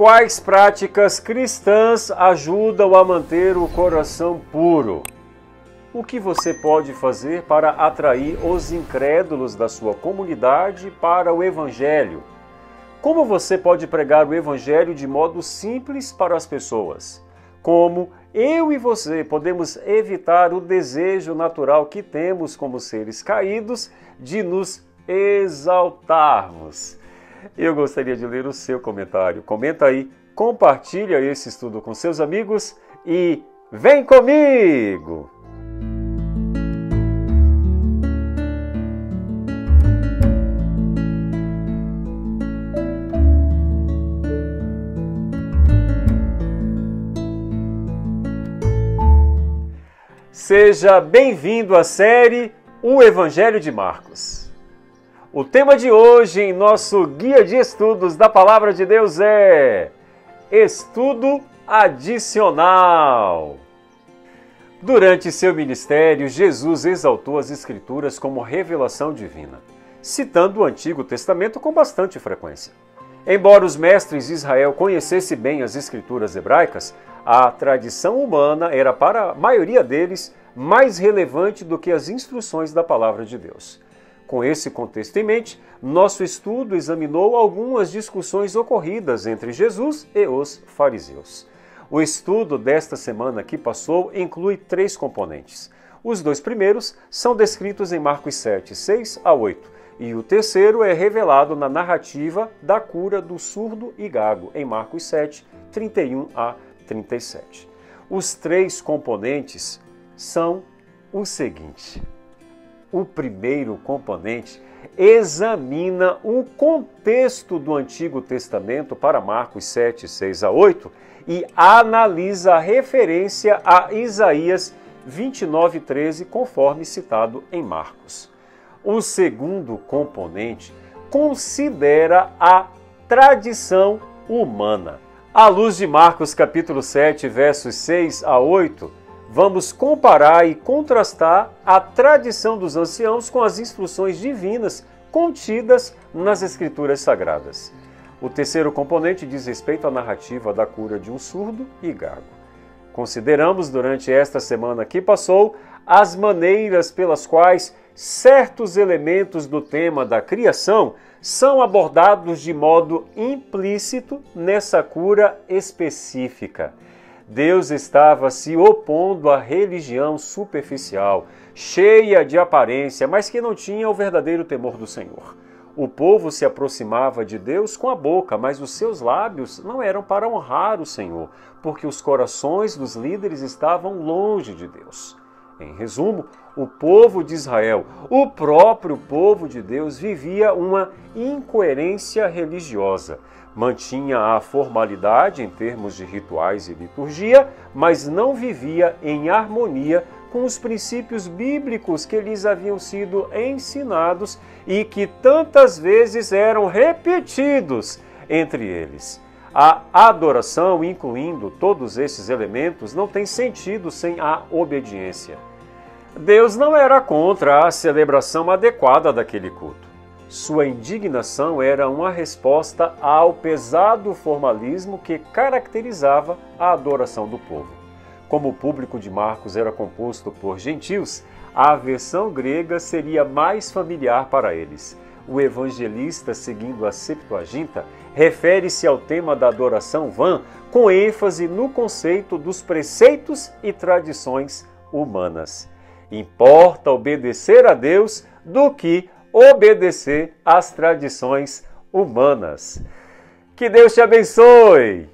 Quais práticas cristãs ajudam a manter o coração puro? O que você pode fazer para atrair os incrédulos da sua comunidade para o Evangelho? Como você pode pregar o Evangelho de modo simples para as pessoas? Como eu e você podemos evitar o desejo natural que temos como seres caídos de nos exaltarmos? Eu gostaria de ler o seu comentário. Comenta aí, compartilha esse estudo com seus amigos e vem comigo! Seja bem-vindo à série O Evangelho de Marcos. O tema de hoje em nosso guia de estudos da Palavra de Deus é Estudo Adicional. Durante seu ministério, Jesus exaltou as Escrituras como revelação divina, citando o Antigo Testamento com bastante frequência. Embora os mestres de Israel conhecessem bem as Escrituras hebraicas, a tradição humana era para a maioria deles mais relevante do que as instruções da Palavra de Deus. Com esse contexto em mente, nosso estudo examinou algumas discussões ocorridas entre Jesus e os fariseus. O estudo desta semana que passou inclui 3 componentes. Os 2 primeiros são descritos em Marcos 7, 6 a 8, e o terceiro é revelado na narrativa da cura do surdo e gago, em Marcos 7, 31 a 37. Os 3 componentes são o seguinte. O primeiro componente examina o contexto do Antigo Testamento para Marcos 7, 6 a 8 e analisa a referência a Isaías 29, 13, conforme citado em Marcos. O segundo componente considera a tradição humana. À luz de Marcos capítulo 7, versos 6 a 8, vamos comparar e contrastar a tradição dos anciãos com as instruções divinas contidas nas Escrituras Sagradas. O terceiro componente diz respeito à narrativa da cura de um surdo e gago. Consideramos durante esta semana que passou as maneiras pelas quais certos elementos do tema da criação são abordados de modo implícito nessa cura específica. Deus estava se opondo à religião superficial, cheia de aparência, mas que não tinha o verdadeiro temor do Senhor. O povo se aproximava de Deus com a boca, mas os seus lábios não eram para honrar o Senhor, porque os corações dos líderes estavam longe de Deus. Em resumo, o povo de Israel, o próprio povo de Deus, vivia uma incoerência religiosa. Mantinha a formalidade em termos de rituais e liturgia, mas não vivia em harmonia com os princípios bíblicos que lhes haviam sido ensinados e que tantas vezes eram repetidos entre eles. A adoração, incluindo todos esses elementos, não tem sentido sem a obediência. Deus não era contra a celebração adequada daquele culto. Sua indignação era uma resposta ao pesado formalismo que caracterizava a adoração do povo. Como o público de Marcos era composto por gentios, a versão grega seria mais familiar para eles. O evangelista, seguindo a Septuaginta, refere-se ao tema da adoração vã com ênfase no conceito dos preceitos e tradições humanas. Importa obedecer a Deus do que obedecer às tradições humanas. Que Deus te abençoe!